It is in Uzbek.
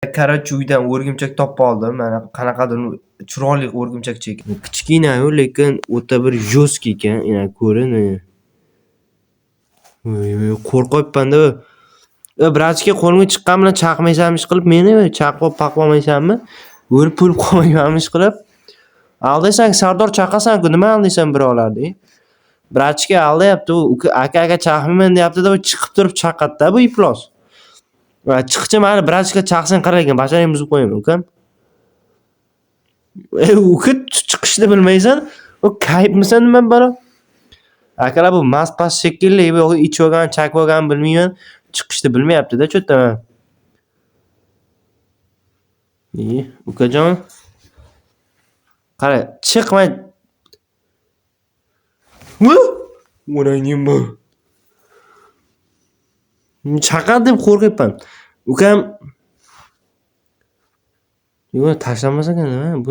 Korоче, uydan o'rgimchak topib oldim. Mana qanaqadir chiroyli o'rgimchakcha ekan. Kichkina-yu, lekin o'ta bir jo'stka ekan. Yana ko'rin. Qo'rqyapman-da. Vrachga qo'limga chiqqan bilan chaqmaysanmi ish qilib meni chaqib paqlamaysanmi? O'lib pul qolmaymanmi ish qilib? Aldaysan, Sardor chaqasan-ku, nima aldaysan birovlarni? Vrachga aldayapti u. Aka chaqmayman deyapti-da, chiqib turib chaqadi-da bu iflos. Va chiqchi mani vrachga chaqsang qaraykan, basharang buzib qo'yaman, ukam. Uka chiqishni bilmaysan? O kayfmisan nima balo? Akalar bu mast pas shekilli, ichib olgan, chaqib olgan bilmayman. Chiqishni bilmayapti-da cho'ttaman. Ukajon. Qara, chiqmay. O'rangim bu. Chaqar deb qo'rqyapman. Ukam. Yo'q, tashlamasak nima?